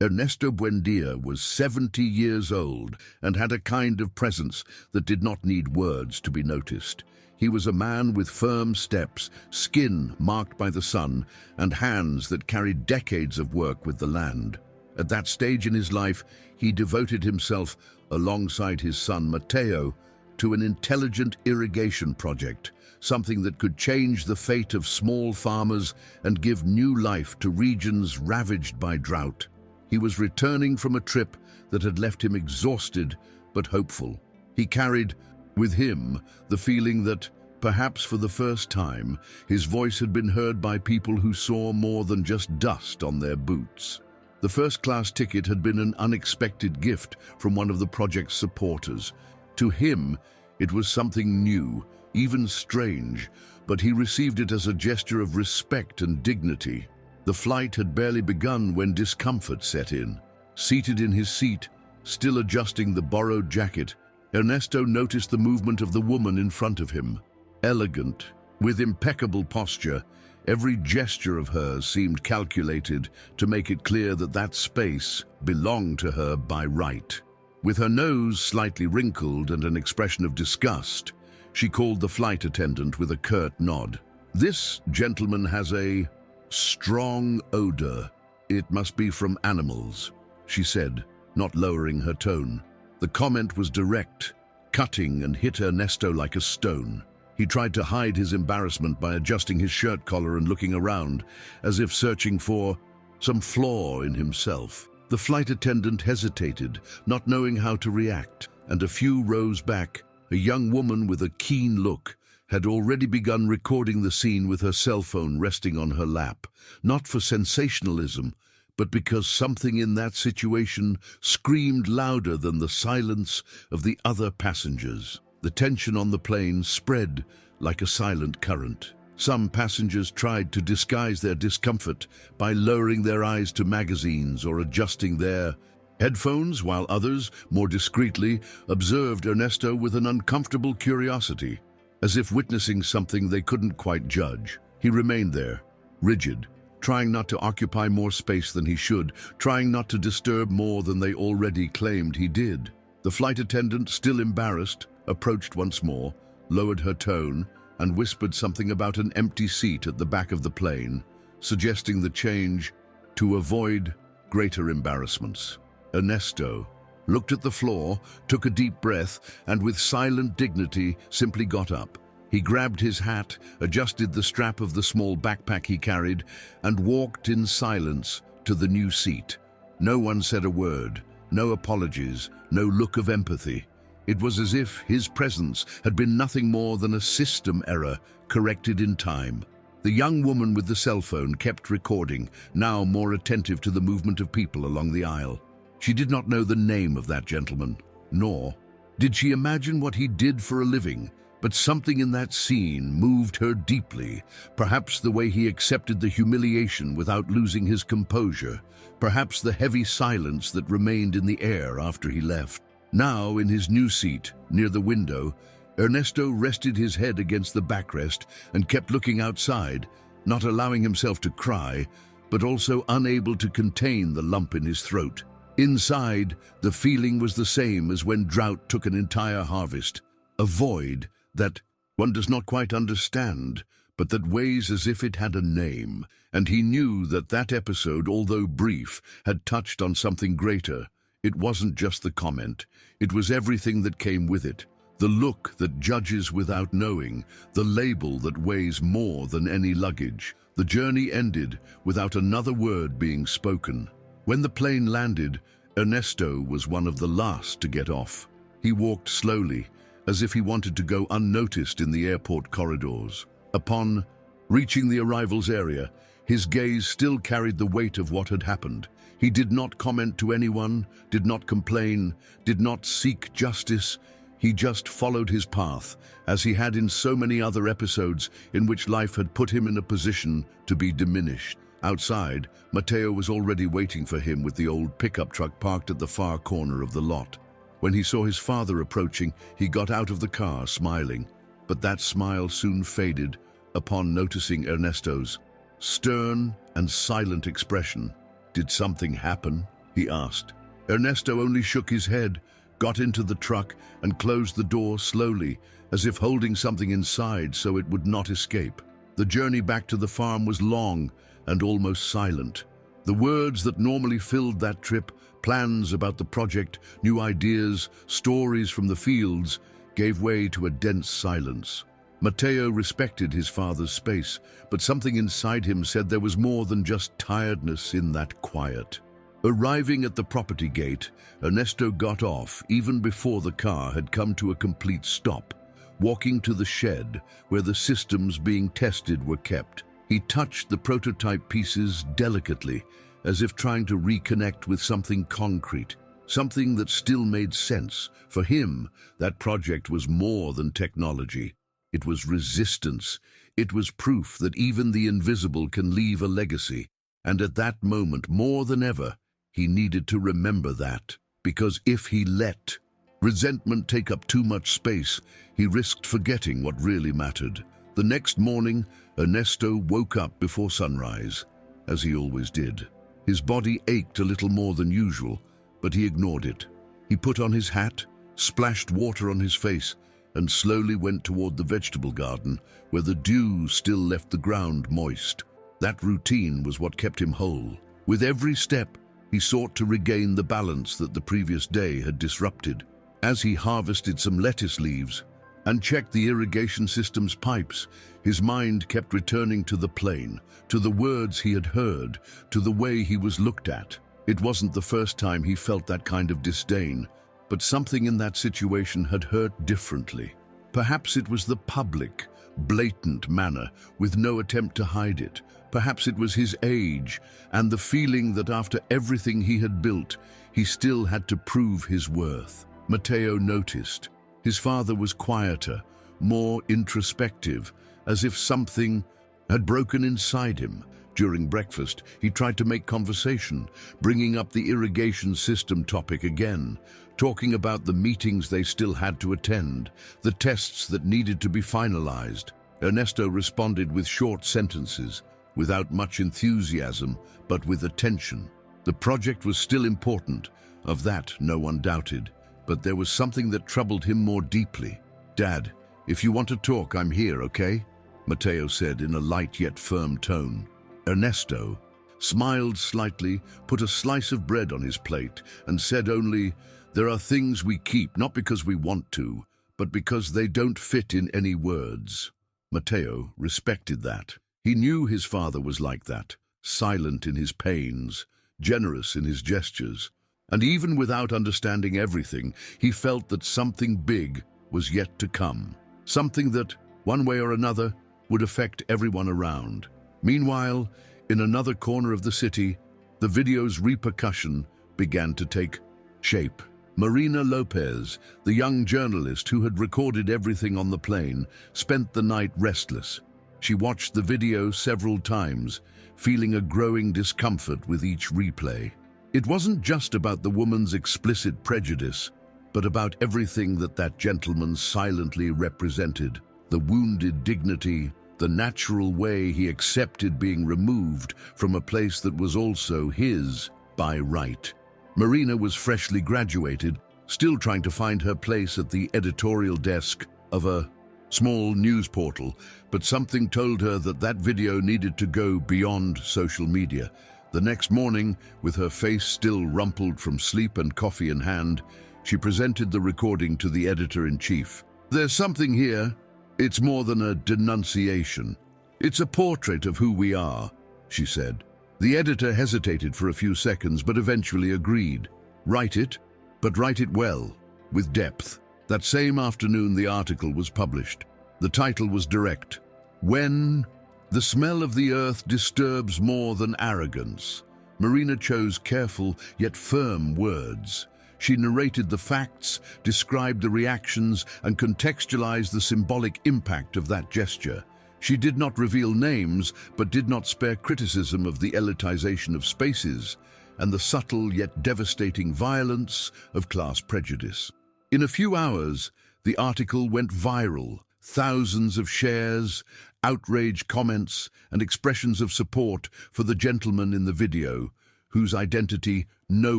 Ernesto Buendia was 70 years old and had a kind of presence that did not need words to be noticed. He was a man with firm steps, skin marked by the sun, and hands that carried decades of work with the land. At that stage in his life, he devoted himself, alongside his son Mateo, to an intelligent irrigation project, something that could change the fate of small farmers and give new life to regions ravaged by drought. He was returning from a trip that had left him exhausted but hopeful. He carried with him the feeling that, perhaps for the first time, his voice had been heard by people who saw more than just dust on their boots. The first-class ticket had been an unexpected gift from one of the project's supporters. To him, it was something new, even strange, but he received it as a gesture of respect and dignity. The flight had barely begun when discomfort set in. Seated in his seat, still adjusting the borrowed jacket, Ernesto noticed the movement of the woman in front of him. Elegant, with impeccable posture, every gesture of hers seemed calculated to make it clear that that space belonged to her by right. With her nose slightly wrinkled and an expression of disgust, she called the flight attendant with a curt nod. "This gentleman has a strong odor. It must be from animals," she said, not lowering her tone. The comment was direct, cutting, and hit Ernesto like a stone. He tried to hide his embarrassment by adjusting his shirt collar and looking around, as if searching for some flaw in himself. The flight attendant hesitated, not knowing how to react, and a few rows back, a young woman with a keen look had already begun recording the scene with her cell phone resting on her lap, not for sensationalism, but because something in that situation screamed louder than the silence of the other passengers. The tension on the plane spread like a silent current. Some passengers tried to disguise their discomfort by lowering their eyes to magazines or adjusting their headphones, while others, more discreetly, observed Ernesto with an uncomfortable curiosity, as if witnessing something they couldn't quite judge. He remained there, rigid, trying not to occupy more space than he should, trying not to disturb more than they already claimed he did. The flight attendant, still embarrassed, approached once more, lowered her tone, and whispered something about an empty seat at the back of the plane, suggesting the change to avoid greater embarrassments. Ernesto looked at the floor, took a deep breath, and with silent dignity simply got up. He grabbed his hat, adjusted the strap of the small backpack he carried, and walked in silence to the new seat. No one said a word, no apologies, no look of empathy. It was as if his presence had been nothing more than a system error corrected in time. The young woman with the cell phone kept recording, now more attentive to the movement of people along the aisle. She did not know the name of that gentleman, nor did she imagine what he did for a living, but something in that scene moved her deeply. Perhaps the way he accepted the humiliation without losing his composure, perhaps the heavy silence that remained in the air after he left. Now, in his new seat, near the window, Ernesto rested his head against the backrest and kept looking outside, not allowing himself to cry, but also unable to contain the lump in his throat. Inside, the feeling was the same as when drought took an entire harvest, a void that one does not quite understand, but that weighs as if it had a name. And he knew that that episode, although brief, had touched on something greater. It wasn't just the comment, it was everything that came with it. The look that judges without knowing, the label that weighs more than any luggage. The journey ended without another word being spoken. When the plane landed, Ernesto was one of the last to get off. He walked slowly, as if he wanted to go unnoticed in the airport corridors. Upon reaching the arrivals area, his gaze still carried the weight of what had happened. He did not comment to anyone, did not complain, did not seek justice. He just followed his path, as he had in so many other episodes in which life had put him in a position to be diminished. Outside, Mateo was already waiting for him with the old pickup truck parked at the far corner of the lot. When he saw his father approaching, he got out of the car, smiling. But that smile soon faded upon noticing Ernesto's stern and silent expression. Did something happen? he asked. Ernesto only shook his head, got into the truck, and closed the door slowly, as if holding something inside so it would not escape. The journey back to the farm was long and almost silent. The words that normally filled that trip, plans about the project, new ideas, stories from the fields, gave way to a dense silence. Mateo respected his father's space, but something inside him said there was more than just tiredness in that quiet. Arriving at the property gate, Ernesto got off even before the car had come to a complete stop. Walking to the shed where the systems being tested were kept, he touched the prototype pieces delicately, as if trying to reconnect with something concrete, something that still made sense. For him, that project was more than technology. It was resistance. It was proof that even the invisible can leave a legacy. And at that moment, more than ever, he needed to remember that. Because if he let resentment take up too much space, he risked forgetting what really mattered. The next morning, Ernesto woke up before sunrise, as he always did. His body ached a little more than usual, but he ignored it. He put on his hat, splashed water on his face, and slowly went toward the vegetable garden, where the dew still left the ground moist. That routine was what kept him whole. With every step, he sought to regain the balance that the previous day had disrupted. As he harvested some lettuce leaves and checked the irrigation system's pipes, his mind kept returning to the plain, to the words he had heard, to the way he was looked at. It wasn't the first time he felt that kind of disdain, but something in that situation had hurt differently. Perhaps it was the public, blatant manner, with no attempt to hide it. Perhaps it was his age, and the feeling that after everything he had built, he still had to prove his worth. Mateo noticed. His father was quieter, more introspective, as if something had broken inside him. During breakfast, he tried to make conversation, bringing up the irrigation system topic again, talking about the meetings they still had to attend, the tests that needed to be finalized. Ernesto responded with short sentences, without much enthusiasm, but with attention. The project was still important, of that no one doubted, but there was something that troubled him more deeply. "Dad, if you want to talk, I'm here, okay?" Mateo said in a light yet firm tone. Ernesto smiled slightly, put a slice of bread on his plate, and said only, "There are things we keep not because we want to, but because they don't fit in any words." Mateo respected that. He knew his father was like that, silent in his pains, generous in his gestures. And even without understanding everything, he felt that something big was yet to come. Something that, one way or another, would affect everyone around. Meanwhile, in another corner of the city, the video's repercussion began to take shape. Marina Lopez, the young journalist who had recorded everything on the plane, spent the night restless. She watched the video several times, feeling a growing discomfort with each replay. It wasn't just about the woman's explicit prejudice, but about everything that gentleman silently represented. The wounded dignity, the natural way he accepted being removed from a place that was also his by right. Marina was freshly graduated, still trying to find her place at the editorial desk of a small news portal, but something told her that video needed to go beyond social media. The next morning, with her face still rumpled from sleep and coffee in hand, she presented the recording to the editor-in-chief. "There's something here. It's more than a denunciation. It's a portrait of who we are," she said. The editor hesitated for a few seconds, but eventually agreed. "Write it, but write it well, with depth." That same afternoon, the article was published. The title was direct. "When the smell of the earth disturbs more than arrogance." Marina chose careful yet firm words. She narrated the facts, described the reactions, and contextualized the symbolic impact of that gesture. She did not reveal names, but did not spare criticism of the elitization of spaces and the subtle yet devastating violence of class prejudice. In a few hours, the article went viral. Thousands of shares, outraged comments, and expressions of support for the gentleman in the video, whose identity no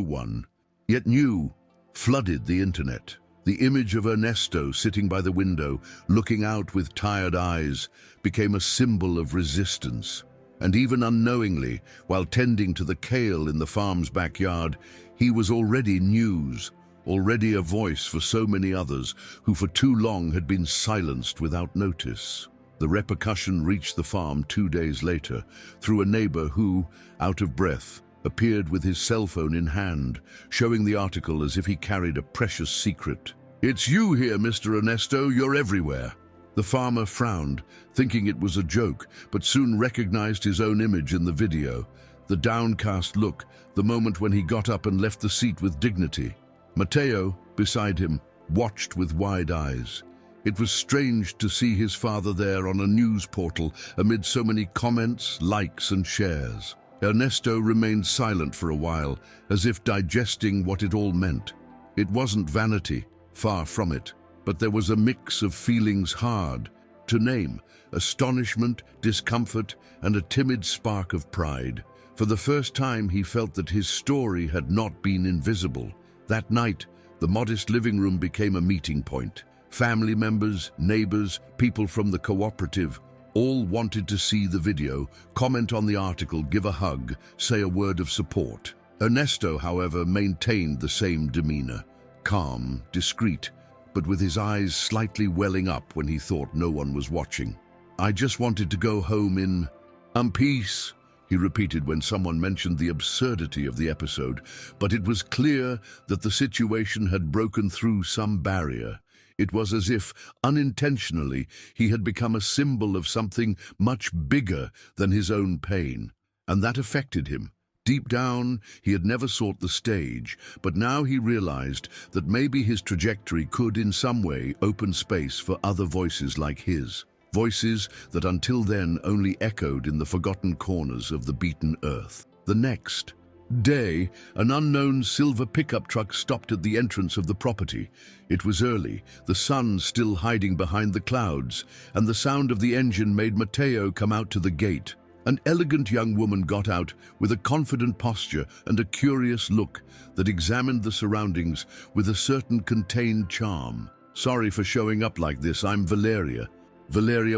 one yet knew, flooded the internet. The image of Ernesto sitting by the window, looking out with tired eyes, became a symbol of resistance. And even unknowingly, while tending to the kale in the farm's backyard, he was already news, already a voice for so many others who for too long had been silenced without notice. The repercussion reached the farm 2 days later through a neighbor who, out of breath, appeared with his cell phone in hand, showing the article as if he carried a precious secret. "It's you here, Mr. Ernesto, you're everywhere." The farmer frowned, thinking it was a joke, but soon recognized his own image in the video. The downcast look, the moment when he got up and left the seat with dignity. Mateo, beside him, watched with wide eyes. It was strange to see his father there on a news portal amid so many comments, likes and shares. Ernesto remained silent for a while, as if digesting what it all meant. It wasn't vanity, far from it, but there was a mix of feelings hard to name: astonishment, discomfort, and a timid spark of pride. For the first time he felt that his story had not been invisible. That night, the modest living room became a meeting point. Family members, neighbors, people from the cooperative, all wanted to see the video, comment on the article, give a hug, say a word of support. Ernesto, however, maintained the same demeanor, calm, discreet, but with his eyes slightly welling up when he thought no one was watching. "I just wanted to go home in peace," he repeated when someone mentioned the absurdity of the episode, but it was clear that the situation had broken through some barrier. It was as if, unintentionally, he had become a symbol of something much bigger than his own pain, and that affected him. Deep down, he had never sought the stage, but now he realized that maybe his trajectory could in some way open space for other voices like his. Voices that until then only echoed in the forgotten corners of the beaten earth. The next day, an unknown silver pickup truck stopped at the entrance of the property. It was early, the sun still hiding behind the clouds, and the sound of the engine made Mateo come out to the gate. An elegant young woman got out with a confident posture and a curious look that examined the surroundings with a certain contained charm. "Sorry for showing up like this, I'm Valeria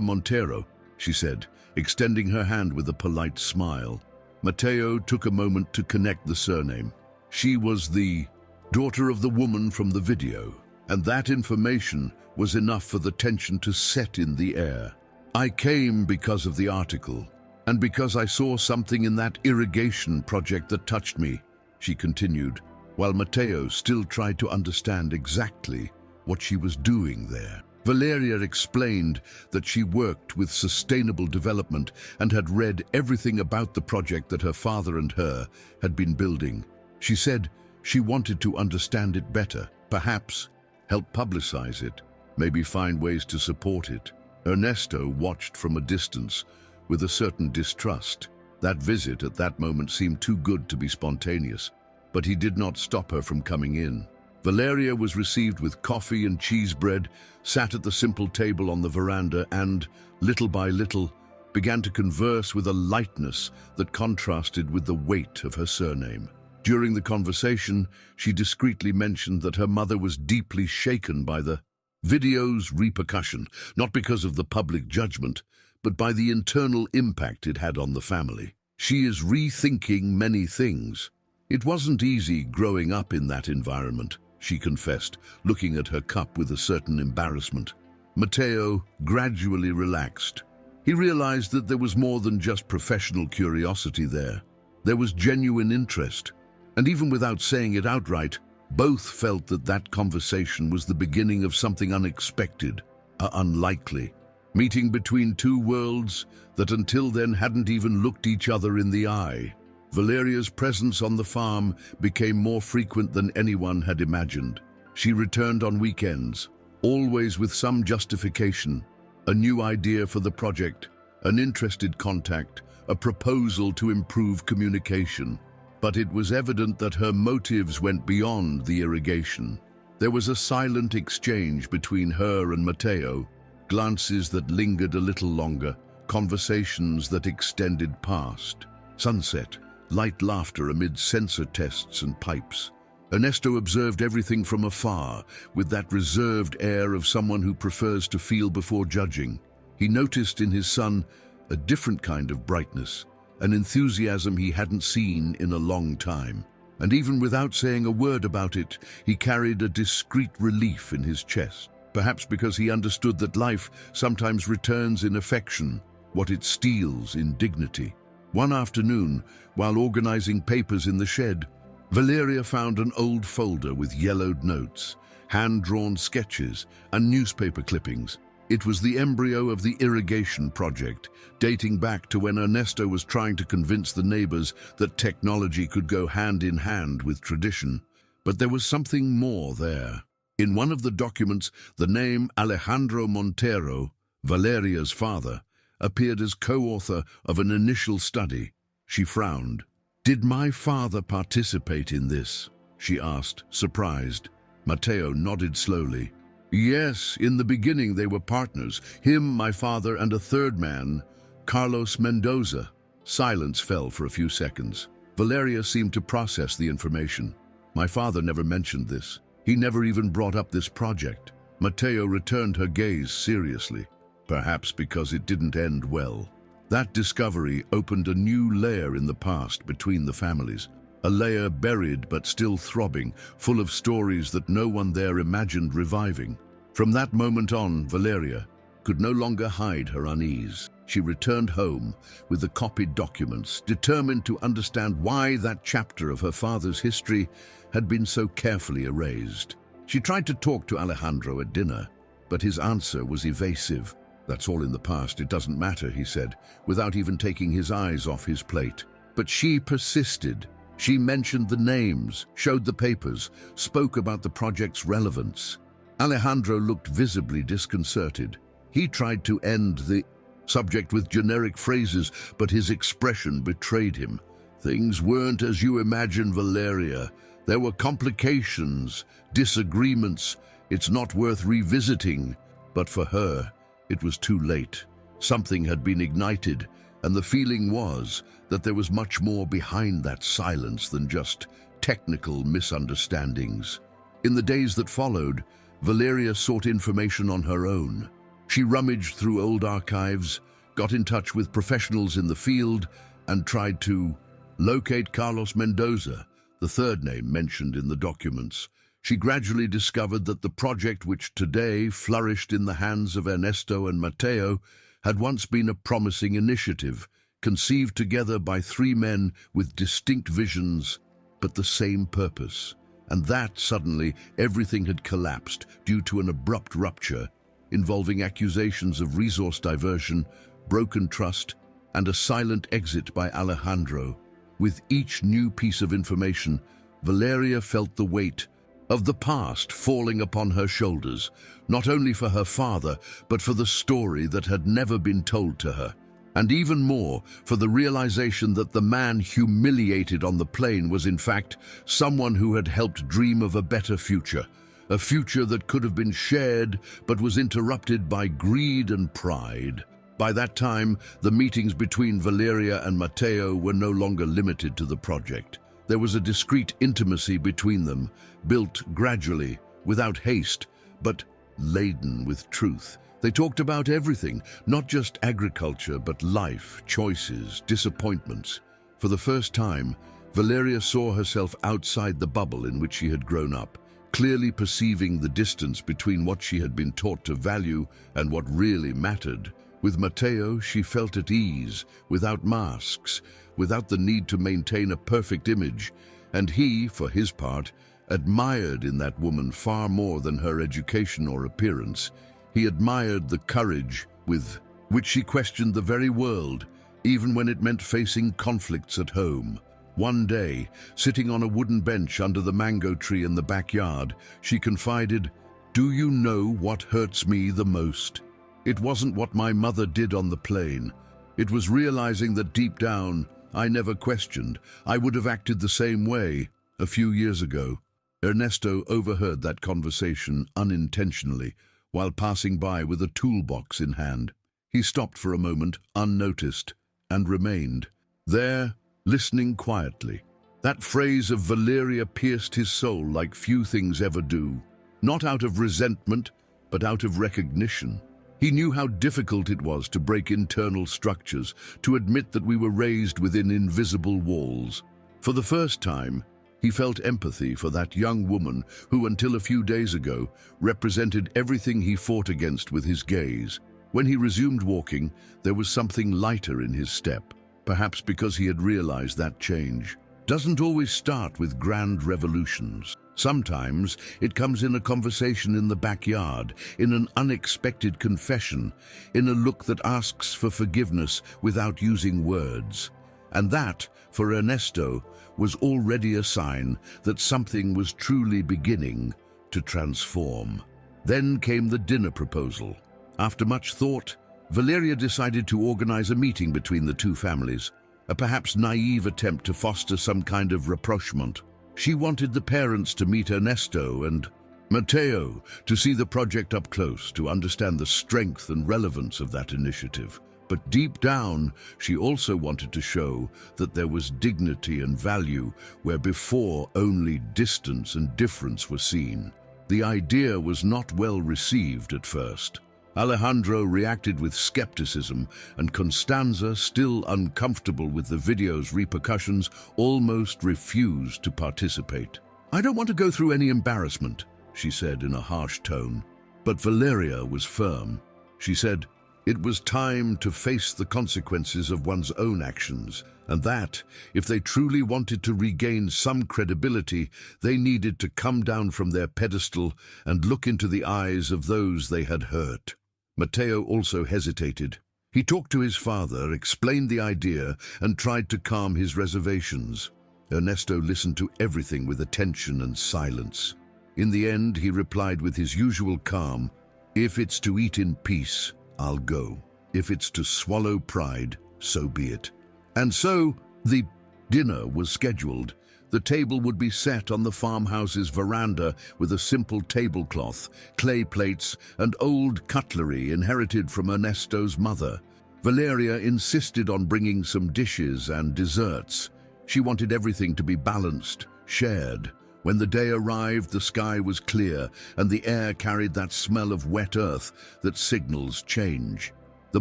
Montero," she said, extending her hand with a polite smile. Mateo took a moment to connect the surname. She was the daughter of the woman from the video, and that information was enough for the tension to set in the air. "I came because of the article, and because I saw something in that irrigation project that touched me," she continued, while Mateo still tried to understand exactly what she was doing there. Valeria explained that she worked with sustainable development and had read everything about the project that her father and her had been building. She said she wanted to understand it better, perhaps help publicize it, maybe find ways to support it. Ernesto watched from a distance with a certain distrust. That visit at that moment seemed too good to be spontaneous, but he did not stop her from coming in. Valeria was received with coffee and cheese bread, sat at the simple table on the veranda and, little by little, began to converse with a lightness that contrasted with the weight of her surname. During the conversation, she discreetly mentioned that her mother was deeply shaken by the video's repercussion, not because of the public judgment, but by the internal impact it had on the family. "She is rethinking many things. It wasn't easy growing up in that environment," she confessed, looking at her cup with a certain embarrassment. Mateo gradually relaxed. He realized that there was more than just professional curiosity there. There was genuine interest, and even without saying it outright, both felt that that conversation was the beginning of something unexpected, unlikely. Meeting between two worlds that until then hadn't even looked each other in the eye. Valeria's presence on the farm became more frequent than anyone had imagined. She returned on weekends, always with some justification, a new idea for the project, an interested contact, a proposal to improve communication. But it was evident that her motives went beyond the irrigation. There was a silent exchange between her and Mateo, glances that lingered a little longer, conversations that extended past. Sunset, light laughter amid sensor tests and pipes. Ernesto observed everything from afar, with that reserved air of someone who prefers to feel before judging. He noticed in his son a different kind of brightness, an enthusiasm he hadn't seen in a long time. And even without saying a word about it, he carried a discreet relief in his chest. Perhaps because he understood that life sometimes returns in affection what it steals in dignity. One afternoon, while organizing papers in the shed, Valeria found an old folder with yellowed notes, hand-drawn sketches, and newspaper clippings. It was the embryo of the irrigation project, dating back to when Ernesto was trying to convince the neighbors that technology could go hand in hand with tradition. But there was something more there. In one of the documents, the name Alejandro Montero, Valeria's father, appeared as co-author of an initial study. She frowned. "Did my father participate in this?" she asked, surprised. Mateo nodded slowly. "Yes, in the beginning they were partners, him, my father, and a third man, Carlos Mendoza." Silence fell for a few seconds. Valeria seemed to process the information. "My father never mentioned this. He never even brought up this project." Mateo returned her gaze seriously, perhaps because it didn't end well. That discovery opened a new layer in the past between the families, a layer buried but still throbbing, full of stories that no one there imagined reviving. From that moment on, Valeria could no longer hide her unease. She returned home with the copied documents, determined to understand why that chapter of her father's history had been so carefully erased. She tried to talk to Alejandro at dinner, but his answer was evasive. "That's all in the past, it doesn't matter," he said, without even taking his eyes off his plate. But she persisted. She mentioned the names, showed the papers, spoke about the project's relevance. Alejandro looked visibly disconcerted. He tried to end the subject with generic phrases, but his expression betrayed him. "Things weren't as you imagine, Valeria. There were complications, disagreements. It's not worth revisiting." But for her, it was too late. Something had been ignited, and the feeling was that there was much more behind that silence than just technical misunderstandings. In the days that followed, Valeria sought information on her own. She rummaged through old archives, got in touch with professionals in the field, and tried to locate Carlos Mendoza, the third name mentioned in the documents. She gradually discovered that the project which today flourished in the hands of Ernesto and Mateo had once been a promising initiative, conceived together by three men with distinct visions, but the same purpose. And that, suddenly, everything had collapsed due to an abrupt rupture, involving accusations of resource diversion, broken trust, and a silent exit by Alejandro. With each new piece of information, Valeria felt the weight of the past falling upon her shoulders, not only for her father, but for the story that had never been told to her. And even more, for the realization that the man humiliated on the plane was in fact someone who had helped dream of a better future, a future that could have been shared but was interrupted by greed and pride. By that time, the meetings between Valeria and Mateo were no longer limited to the project. There was a discreet intimacy between them, built gradually, without haste, but laden with truth. They talked about everything, not just agriculture, but life, choices, disappointments. For the first time, Valeria saw herself outside the bubble in which she had grown up, clearly perceiving the distance between what she had been taught to value and what really mattered. With Mateo, she felt at ease, without masks, without the need to maintain a perfect image, and he, for his part, admired in that woman far more than her education or appearance. He admired the courage with which she questioned the very world, even when it meant facing conflicts at home. One day, sitting on a wooden bench under the mango tree in the backyard, she confided, "Do you know what hurts me the most? It wasn't what my mother did on the plane. It was realizing that deep down, I never questioned. I would have acted the same way a few years ago." Ernesto overheard that conversation unintentionally while passing by with a toolbox in hand. He stopped for a moment, unnoticed, and remained there, listening quietly. That phrase of Valeria pierced his soul like few things ever do, not out of resentment, but out of recognition. He knew how difficult it was to break internal structures, to admit that we were raised within invisible walls. For the first time, he felt empathy for that young woman who, until a few days ago, represented everything he fought against with his gaze. When he resumed walking, there was something lighter in his step, perhaps because he had realized that change doesn't always start with grand revolutions. Sometimes it comes in a conversation in the backyard, in an unexpected confession, in a look that asks for forgiveness without using words. And that, for Ernesto, was already a sign that something was truly beginning to transform. Then came the dinner proposal. After much thought, Valeria decided to organize a meeting between the two families, a perhaps naive attempt to foster some kind of rapprochement. She wanted the parents to meet Ernesto and Mateo, to see the project up close, to understand the strength and relevance of that initiative. But deep down, she also wanted to show that there was dignity and value where before only distance and difference were seen. The idea was not well received at first. Alejandro reacted with skepticism, and Constanza, still uncomfortable with the video's repercussions, almost refused to participate. "I don't want to go through any embarrassment," she said in a harsh tone. But Valeria was firm. She said it was time to face the consequences of one's own actions, and that, if they truly wanted to regain some credibility, they needed to come down from their pedestal and look into the eyes of those they had hurt. Mateo also hesitated. He talked to his father, explained the idea, and tried to calm his reservations. Ernesto listened to everything with attention and silence. In the end, he replied with his usual calm, "If it's to eat in peace, I'll go. If it's to swallow pride, so be it." And so, the dinner was scheduled. The table would be set on the farmhouse's veranda with a simple tablecloth, clay plates, and old cutlery inherited from Ernesto's mother. Valeria insisted on bringing some dishes and desserts. She wanted everything to be balanced, shared. When the day arrived, the sky was clear, and the air carried that smell of wet earth that signals change. The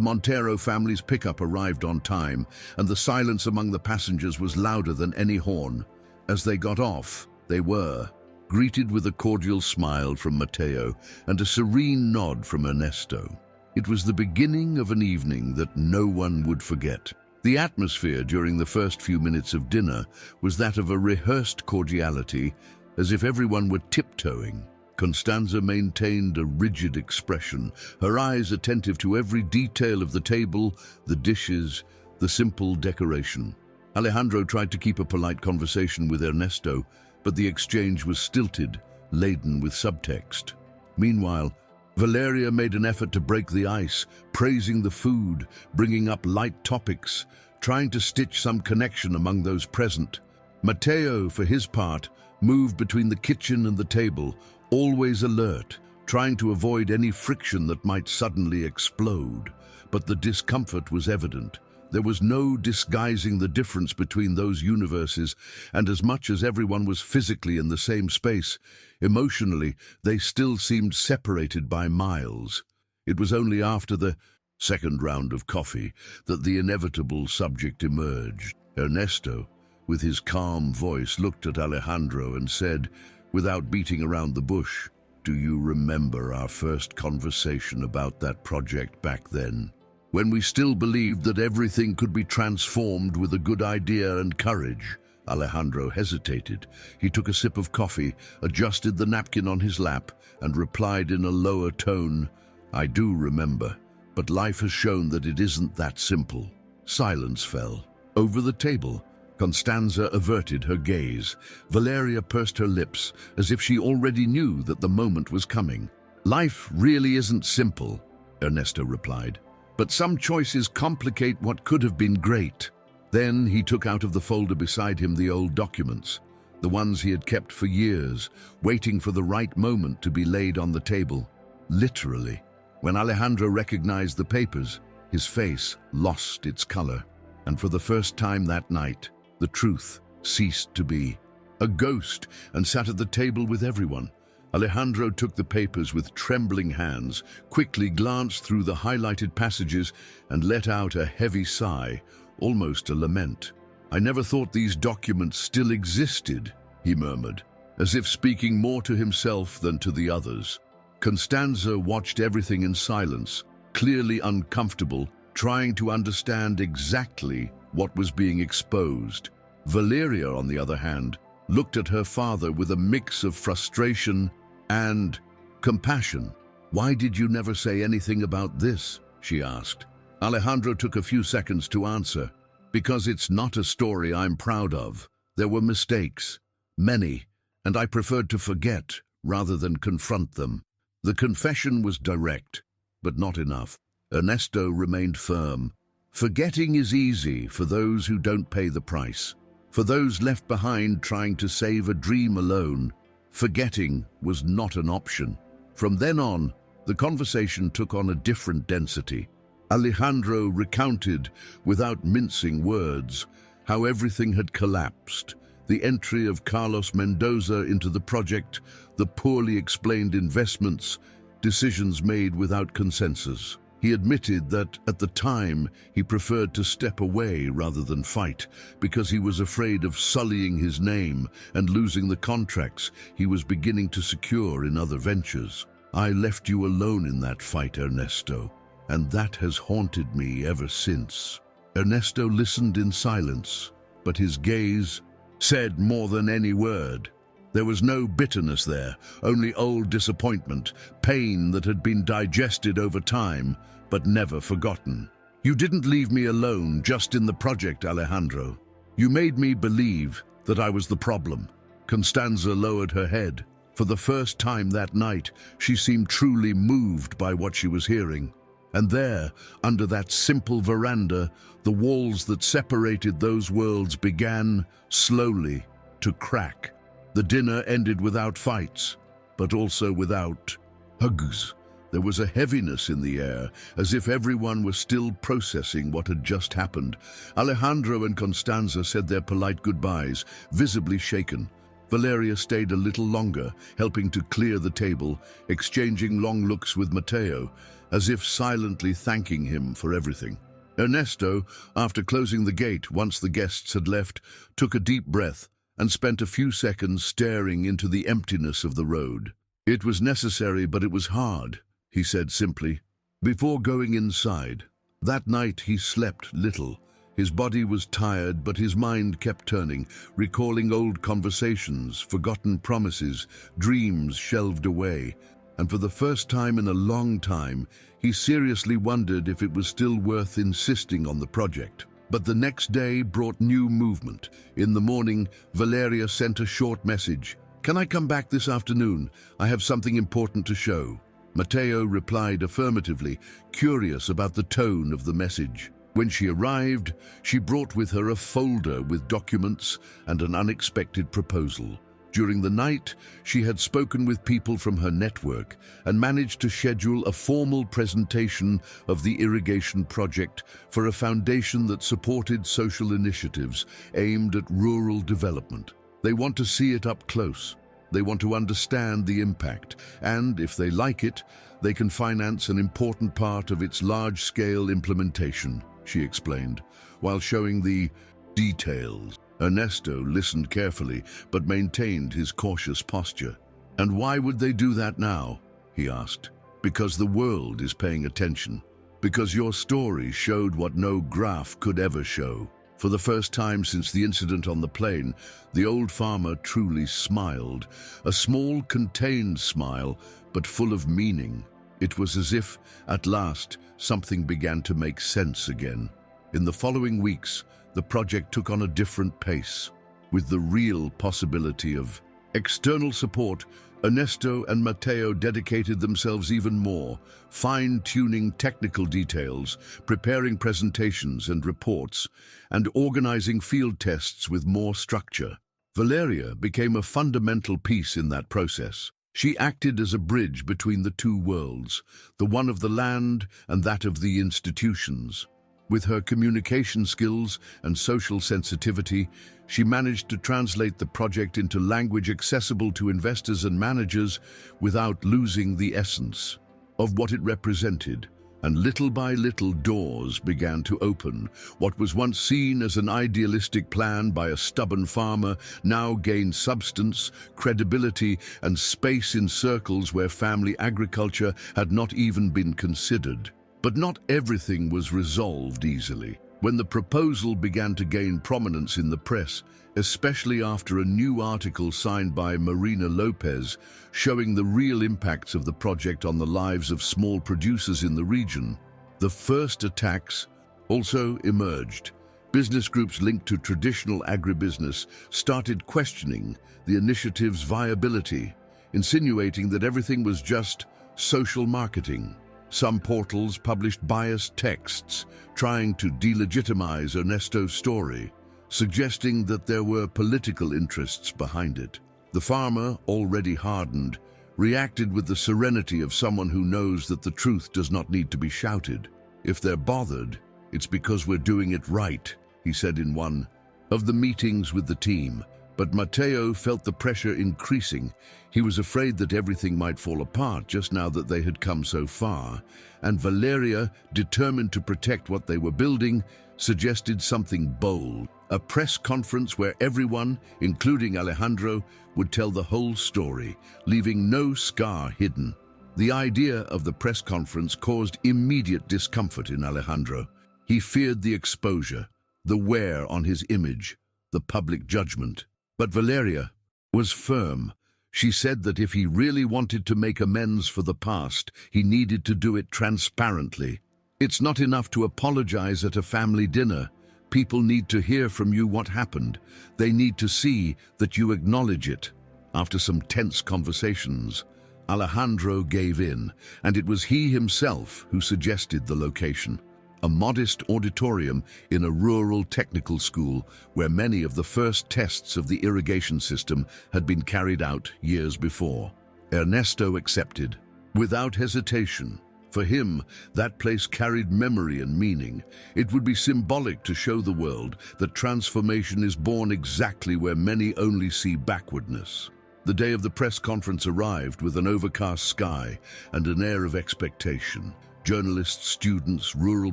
Montero family's pickup arrived on time, and the silence among the passengers was louder than any horn. As they got off, they were greeted with a cordial smile from Mateo and a serene nod from Ernesto. It was the beginning of an evening that no one would forget. The atmosphere during the first few minutes of dinner was that of a rehearsed cordiality, as if everyone were tiptoeing. Constanza maintained a rigid expression, her eyes attentive to every detail of the table, the dishes, the simple decoration. Alejandro tried to keep a polite conversation with Ernesto, but the exchange was stilted, laden with subtext. Meanwhile, Valeria made an effort to break the ice, praising the food, bringing up light topics, trying to stitch some connection among those present. Mateo, for his part, moved between the kitchen and the table, always alert, trying to avoid any friction that might suddenly explode. But the discomfort was evident. There was no disguising the difference between those universes, and as much as everyone was physically in the same space, emotionally, they still seemed separated by miles. It was only after the second round of coffee that the inevitable subject emerged. Ernesto, with his calm voice, looked at Alejandro and said, without beating around the bush, "Do you remember our first conversation about that project back then? When we still believed that everything could be transformed with a good idea and courage?" Alejandro hesitated. He took a sip of coffee, adjusted the napkin on his lap, and replied in a lower tone, "I do remember, but life has shown that it isn't that simple." Silence fell. Over the table, Constanza averted her gaze. Valeria pursed her lips, as if she already knew that the moment was coming. "Life really isn't simple," Ernesto replied. "But some choices complicate what could have been great." Then he took out of the folder beside him the old documents, the ones he had kept for years, waiting for the right moment to be laid on the table. Literally. When Alejandro recognized the papers, his face lost its color, and for the first time that night, The truth ceased to be. A ghost, and sat at the table with everyone. Alejandro took the papers with trembling hands, quickly glanced through the highlighted passages, and let out a heavy sigh, almost a lament. "I never thought these documents still existed," he murmured, as if speaking more to himself than to the others. Constanza watched everything in silence, clearly uncomfortable, trying to understand exactly what was being exposed. Valeria, on the other hand, looked at her father with a mix of frustration and compassion. "Why did you never say anything about this?" she asked. Alejandro took a few seconds to answer. "Because it's not a story I'm proud of. There were mistakes, many, and I preferred to forget rather than confront them." The confession was direct, but not enough. Ernesto remained firm. "Forgetting is easy for those who don't pay the price. For those left behind trying to save a dream alone, forgetting was not an option." From then on, the conversation took on a different density. Alejandro recounted, without mincing words, how everything had collapsed. The entry of Carlos Mendoza into the project, the poorly explained investments, decisions made without consensus. He admitted that, at the time, he preferred to step away rather than fight, because he was afraid of sullying his name and losing the contracts he was beginning to secure in other ventures. "I left you alone in that fight, Ernesto, and that has haunted me ever since." Ernesto listened in silence, but his gaze said more than any word. There was no bitterness there, only old disappointment, pain that had been digested over time, but never forgotten. "You didn't leave me alone just in the project, Alejandro. You made me believe that I was the problem." Constanza lowered her head. For the first time that night, she seemed truly moved by what she was hearing. And there, under that simple veranda, the walls that separated those worlds began, slowly, to crack. The dinner ended without fights, but also without hugs. There was a heaviness in the air, as if everyone was still processing what had just happened. Alejandro and Constanza said their polite goodbyes, visibly shaken. Valeria stayed a little longer, helping to clear the table, exchanging long looks with Mateo, as if silently thanking him for everything. Ernesto, after closing the gate once the guests had left, took a deep breath and spent a few seconds staring into the emptiness of the road. "It was necessary, but it was hard," he said simply, before going inside. That night he slept little. His body was tired, but his mind kept turning, recalling old conversations, forgotten promises, dreams shelved away. And for the first time in a long time, he seriously wondered if it was still worth insisting on the project. But the next day brought new movement. In the morning, Valeria sent a short message. "Can I come back this afternoon? I have something important to show." Mateo replied affirmatively, curious about the tone of the message. When she arrived, she brought with her a folder with documents and an unexpected proposal. During the night, she had spoken with people from her network and managed to schedule a formal presentation of the irrigation project for a foundation that supported social initiatives aimed at rural development. They want to see it up close. They want to understand the impact, and if they like it, they can finance an important part of its large-scale implementation, she explained, while showing the details. Ernesto listened carefully, but maintained his cautious posture. "And why would they do that now?" he asked. "Because the world is paying attention. Because your story showed what no graph could ever show." For the first time since the incident on the plane, the old farmer truly smiled. A small, contained smile, but full of meaning. It was as if, at last, something began to make sense again. In the following weeks, the project took on a different pace. With the real possibility of external support, Ernesto and Mateo dedicated themselves even more, fine-tuning technical details, preparing presentations and reports, and organizing field tests with more structure. Valeria became a fundamental piece in that process. She acted as a bridge between the two worlds, the one of the land and that of the institutions. With her communication skills and social sensitivity, she managed to translate the project into language accessible to investors and managers without losing the essence of what it represented. And little by little, doors began to open. What was once seen as an idealistic plan by a stubborn farmer now gained substance, credibility, and space in circles where family agriculture had not even been considered. But not everything was resolved easily. When the proposal began to gain prominence in the press, especially after a new article signed by Marina Lopez showing the real impacts of the project on the lives of small producers in the region, the first attacks also emerged. Business groups linked to traditional agribusiness started questioning the initiative's viability, insinuating that everything was just social marketing. Some portals published biased texts trying to delegitimize Ernesto's story, suggesting that there were political interests behind it. The farmer, already hardened, reacted with the serenity of someone who knows that the truth does not need to be shouted. "If they're bothered, it's because we're doing it right," he said in one of the meetings with the team. But Mateo felt the pressure increasing. He was afraid that everything might fall apart just now that they had come so far, and Valeria, determined to protect what they were building, suggested something bold: a press conference where everyone, including Alejandro, would tell the whole story, leaving no scar hidden. The idea of the press conference caused immediate discomfort in Alejandro. He feared the exposure, the wear on his image, the public judgment. But Valeria was firm. She said that if he really wanted to make amends for the past, he needed to do it transparently. "It's not enough to apologize at a family dinner. People need to hear from you what happened. They need to see that you acknowledge it." After some tense conversations, Alejandro gave in, and it was he himself who suggested the location: a modest auditorium in a rural technical school where many of the first tests of the irrigation system had been carried out years before. Ernesto accepted, without hesitation. For him, that place carried memory and meaning. It would be symbolic to show the world that transformation is born exactly where many only see backwardness. The day of the press conference arrived with an overcast sky and an air of expectation. Journalists, students, rural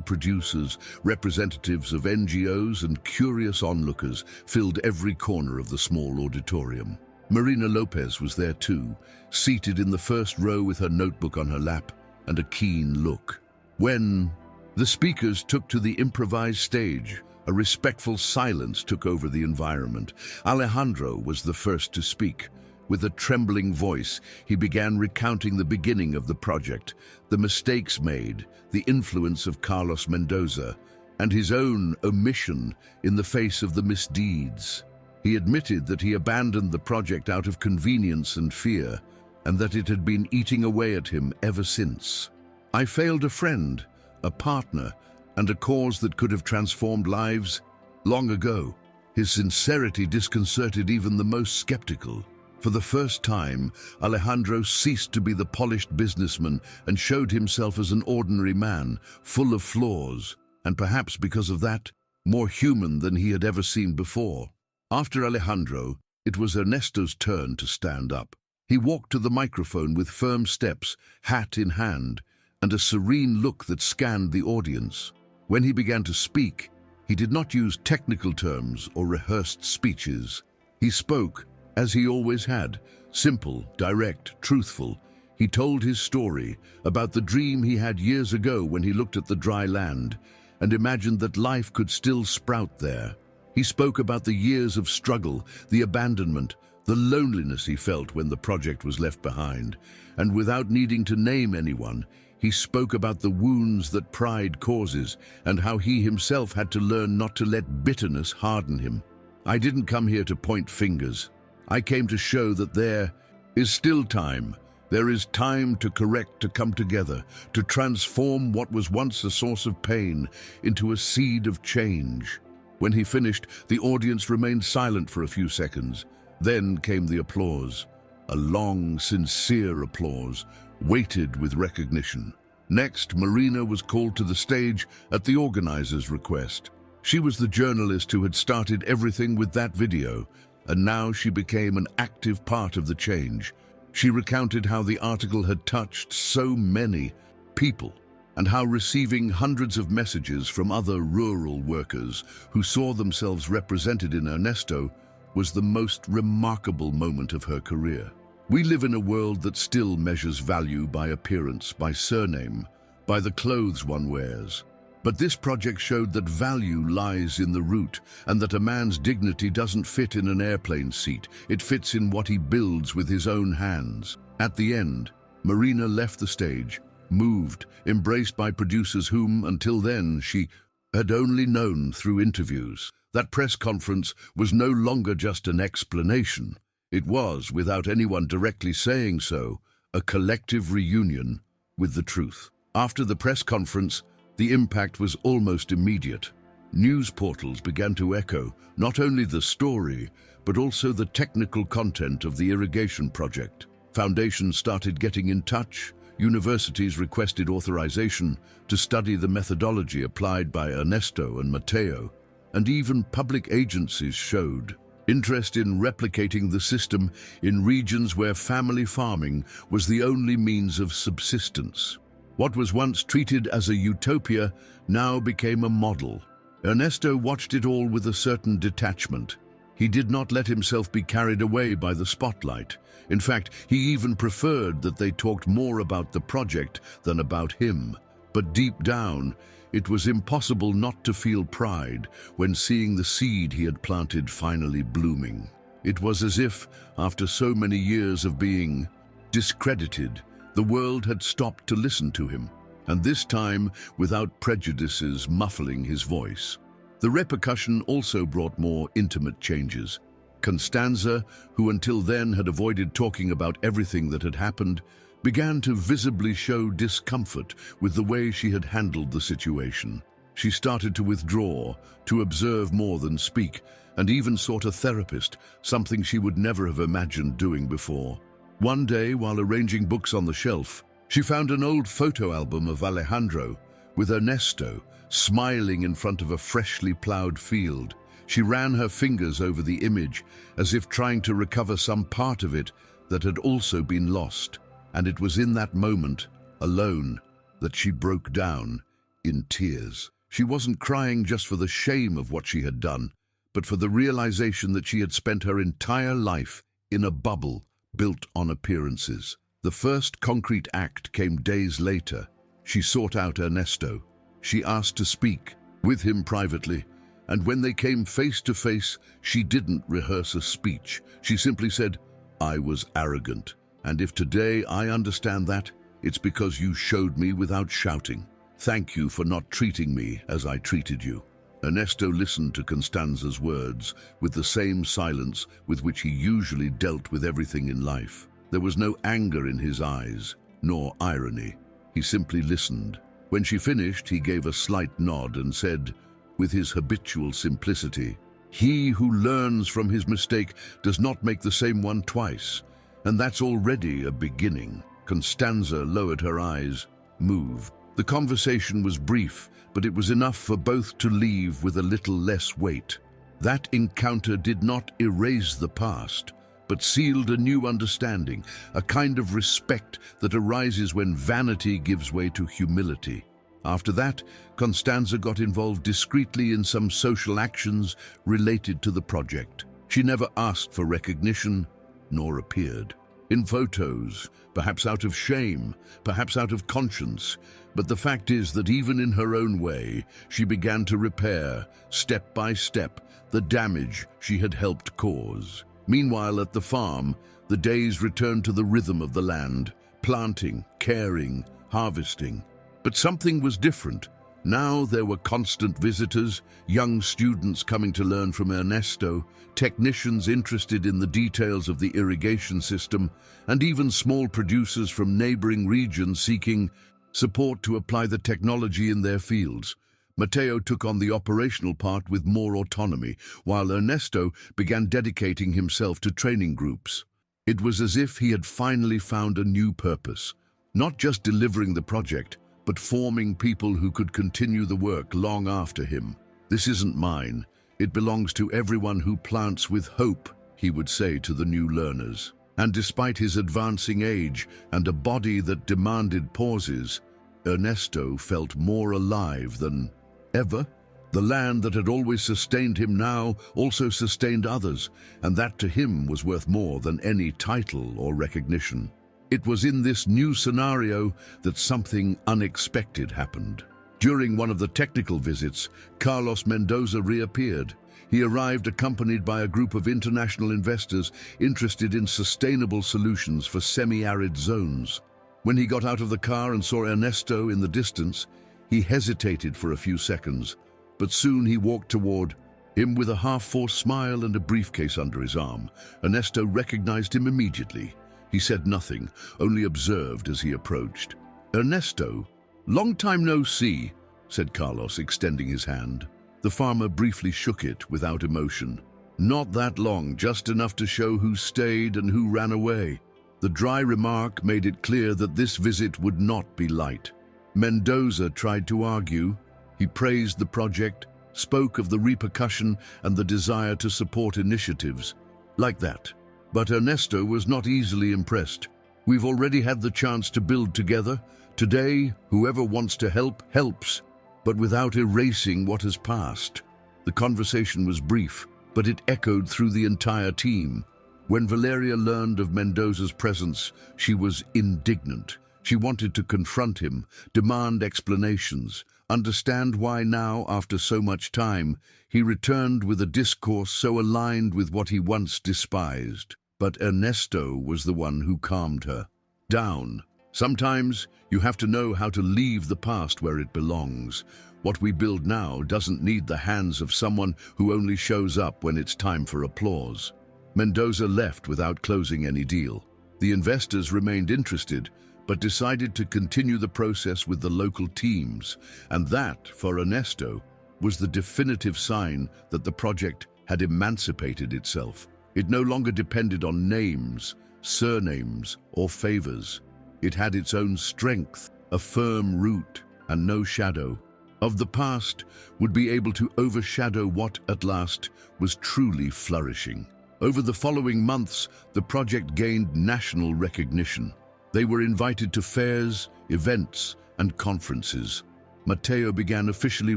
producers, representatives of NGOs, and curious onlookers filled every corner of the small auditorium. Marina Lopez was there too, seated in the first row with her notebook on her lap and a keen look. When the speakers took to the improvised stage, a respectful silence took over the environment. Alejandro was the first to speak. With a trembling voice, he began recounting the beginning of the project, the mistakes made, the influence of Carlos Mendoza, and his own omission in the face of the misdeeds. He admitted that he abandoned the project out of convenience and fear, and that it had been eating away at him ever since. "I failed a friend, a partner, and a cause that could have transformed lives long ago." His sincerity disconcerted even the most skeptical. For the first time, Alejandro ceased to be the polished businessman and showed himself as an ordinary man, full of flaws, and perhaps because of that, more human than he had ever seen before. After Alejandro, it was Ernesto's turn to stand up. He walked to the microphone with firm steps, hat in hand, and a serene look that scanned the audience. When he began to speak, he did not use technical terms or rehearsed speeches. He spoke as he always had, simple, direct, truthful. He told his story about the dream he had years ago when he looked at the dry land and imagined that life could still sprout there. He spoke about the years of struggle, the abandonment, the loneliness he felt when the project was left behind. And without needing to name anyone, he spoke about the wounds that pride causes and how he himself had to learn not to let bitterness harden him. "I didn't come here to point fingers. I came to show that there is still time. There is time to correct, to come together, to transform what was once a source of pain into a seed of change." When he finished, the audience remained silent for a few seconds. Then came the applause, a long, sincere applause, weighted with recognition. Next, Marina was called to the stage at the organizer's request. She was the journalist who had started everything with that video, and now she became an active part of the change. She recounted how the article had touched so many people, and how receiving hundreds of messages from other rural workers who saw themselves represented in Ernesto was the most remarkable moment of her career. We live in a world that still measures value by appearance, by surname, by the clothes one wears. But this project showed that value lies in the root, and that a man's dignity doesn't fit in an airplane seat. It fits in what he builds with his own hands. At the end, Marina left the stage, moved, embraced by producers whom, until then, she had only known through interviews. That press conference was no longer just an explanation. It was, without anyone directly saying so, a collective reunion with the truth. After the press conference, the impact was almost immediate. News portals began to echo not only the story, but also the technical content of the irrigation project. Foundations started getting in touch. Universities requested authorization to study the methodology applied by Ernesto and Mateo, and even public agencies showed interest in replicating the system in regions where family farming was the only means of subsistence. What was once treated as a utopia now became a model. Ernesto watched it all with a certain detachment. He did not let himself be carried away by the spotlight. In fact, he even preferred that they talked more about the project than about him. But deep down, it was impossible not to feel pride when seeing the seed he had planted finally blooming. It was as if, after so many years of being discredited, the world had stopped to listen to him, and this time without prejudices muffling his voice. The repercussion also brought more intimate changes. Constanza, who until then had avoided talking about everything that had happened, began to visibly show discomfort with the way she had handled the situation. She started to withdraw, to observe more than speak, and even sought a therapist, something she would never have imagined doing before. One day, while arranging books on the shelf, she found an old photo album of Alejandro with Ernesto smiling in front of a freshly plowed field. She ran her fingers over the image as if trying to recover some part of it that had also been lost. And it was in that moment, alone, that she broke down in tears. She wasn't crying just for the shame of what she had done, but for the realization that she had spent her entire life in a bubble built on appearances. The first concrete act came days later. She sought out Ernesto. She asked to speak with him privately, and when they came face to face, she didn't rehearse a speech. She simply said, "I was arrogant, and if today I understand that, it's because you showed me without shouting. Thank you for not treating me as I treated you." Ernesto listened to Constanza's words with the same silence with which he usually dealt with everything in life. There was no anger in his eyes, nor irony. He simply listened. When she finished, he gave a slight nod and said, with his habitual simplicity, "He who learns from his mistake does not make the same one twice, and that's already a beginning." Constanza lowered her eyes, moved. The conversation was brief, but it was enough for both to leave with a little less weight. That encounter did not erase the past, but sealed a new understanding, a kind of respect that arises when vanity gives way to humility. After that, Constanza got involved discreetly in some social actions related to the project. She never asked for recognition, nor appeared. In photos, perhaps out of shame, perhaps out of conscience, but the fact is that even in her own way, she began to repair, step by step, the damage she had helped cause. Meanwhile, at the farm, the days returned to the rhythm of the land, planting, caring, harvesting. But something was different. Now there were constant visitors, young students coming to learn from Ernesto, technicians interested in the details of the irrigation system, and even small producers from neighboring regions seeking support to apply the technology in their fields. Mateo took on the operational part with more autonomy, while Ernesto began dedicating himself to training groups. It was as if he had finally found a new purpose, not just delivering the project, but forming people who could continue the work long after him. "This isn't mine. It belongs to everyone who plants with hope," he would say to the new learners. And despite his advancing age and a body that demanded pauses, Ernesto felt more alive than ever. The land that had always sustained him now also sustained others, and that to him was worth more than any title or recognition. It was in this new scenario that something unexpected happened. During one of the technical visits, Carlos Mendoza reappeared. He arrived accompanied by a group of international investors interested in sustainable solutions for semi-arid zones. When he got out of the car and saw Ernesto in the distance, he hesitated for a few seconds, but soon he walked toward him with a half-forced smile and a briefcase under his arm. Ernesto recognized him immediately. He said nothing, only observed as he approached. "Ernesto, long time no see," said Carlos, extending his hand. The farmer briefly shook it without emotion. "Not that long, just enough to show who stayed and who ran away." The dry remark made it clear that this visit would not be light. Mendoza tried to argue. He praised the project, spoke of the repercussion and the desire to support initiatives like that. But Ernesto was not easily impressed. "We've already had the chance to build together. Today, whoever wants to help, helps, but without erasing what has passed." The conversation was brief, but it echoed through the entire team. When Valeria learned of Mendoza's presence, she was indignant. She wanted to confront him, demand explanations, understand why now, after so much time, he returned with a discourse so aligned with what he once despised. But Ernesto was the one who calmed her down. "Sometimes you have to know how to leave the past where it belongs. What we build now doesn't need the hands of someone who only shows up when it's time for applause." Mendoza left without closing any deal. The investors remained interested, but decided to continue the process with the local teams, and that, for Ernesto, was the definitive sign that the project had emancipated itself. It no longer depended on names, surnames, or favors. It had its own strength, a firm root, and no shadow of the past would be able to overshadow what, at last, was truly flourishing. Over the following months, the project gained national recognition. They were invited to fairs, events, and conferences. Mateo began officially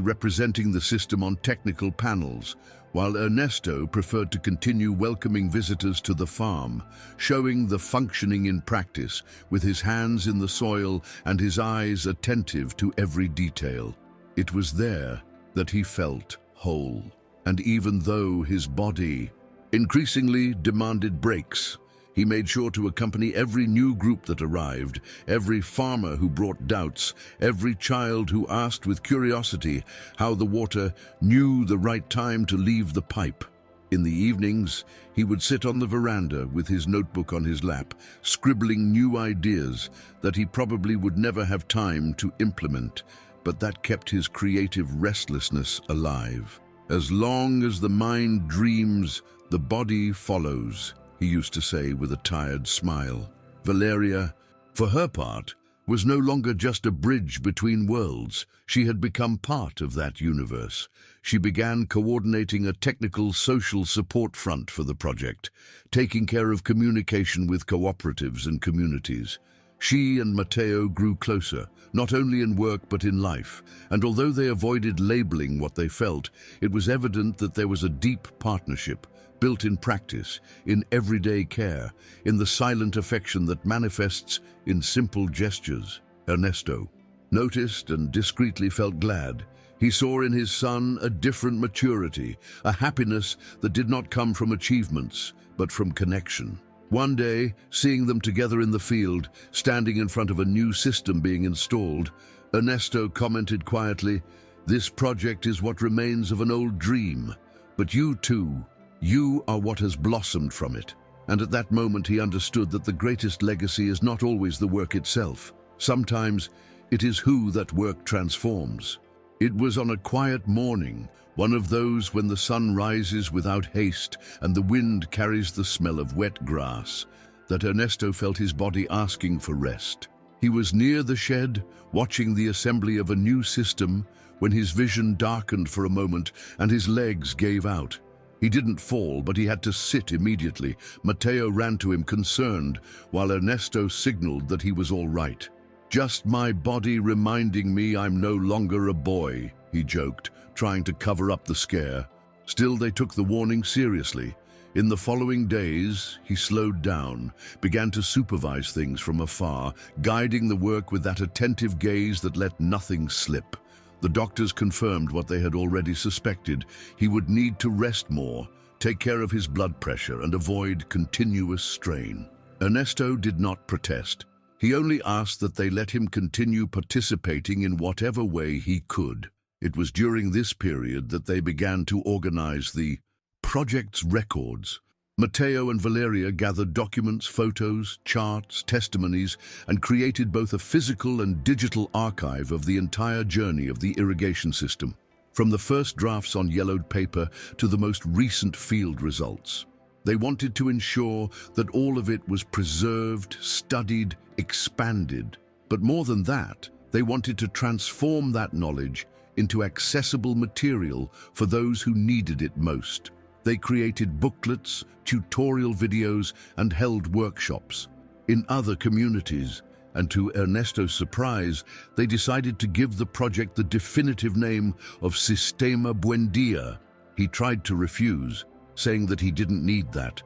representing the system on technical panels, while Ernesto preferred to continue welcoming visitors to the farm, showing the functioning in practice, with his hands in the soil and his eyes attentive to every detail. It was there that he felt whole, and even though his body increasingly demanded breaks, he made sure to accompany every new group that arrived, every farmer who brought doubts, every child who asked with curiosity how the water knew the right time to leave the pipe. In the evenings, he would sit on the veranda with his notebook on his lap, scribbling new ideas that he probably would never have time to implement, but that kept his creative restlessness alive. "As long as the mind dreams, the body follows," he used to say with a tired smile. Valeria, for her part, was no longer just a bridge between worlds. She had become part of that universe. She began coordinating a technical social support front for the project, taking care of communication with cooperatives and communities. She and Mateo grew closer, not only in work but in life, and although they avoided labeling what they felt, it was evident that there was a deep partnership, built in practice, in everyday care, in the silent affection that manifests in simple gestures. Ernesto noticed and discreetly felt glad. He saw in his son a different maturity, a happiness that did not come from achievements, but from connection. One day, seeing them together in the field, standing in front of a new system being installed, Ernesto commented quietly, "This project is what remains of an old dream, but you too, you are what has blossomed from it." And at that moment he understood that the greatest legacy is not always the work itself. Sometimes it is who that work transforms. It was on a quiet morning, one of those when the sun rises without haste and the wind carries the smell of wet grass, that Ernesto felt his body asking for rest. He was near the shed, watching the assembly of a new system, when his vision darkened for a moment and his legs gave out. He didn't fall, but he had to sit immediately. Matteo ran to him, concerned, while Ernesto signaled that he was all right. "Just my body reminding me I'm no longer a boy," he joked, trying to cover up the scare. Still, they took the warning seriously. In the following days, he slowed down, began to supervise things from afar, guiding the work with that attentive gaze that let nothing slip. The doctors confirmed what they had already suspected. He would need to rest more, take care of his blood pressure, and avoid continuous strain. Ernesto did not protest. He only asked that they let him continue participating in whatever way he could. It was during this period that they began to organize the project's records. Matteo and Valeria gathered documents, photos, charts, testimonies, and created both a physical and digital archive of the entire journey of the irrigation system, from the first drafts on yellowed paper to the most recent field results. They wanted to ensure that all of it was preserved, studied, expanded. But more than that, they wanted to transform that knowledge into accessible material for those who needed it most. They created booklets, tutorial videos, and held workshops. In other communities, and to Ernesto's surprise, they decided to give the project the definitive name of Sistema Buendia. He tried to refuse, saying that he didn't need that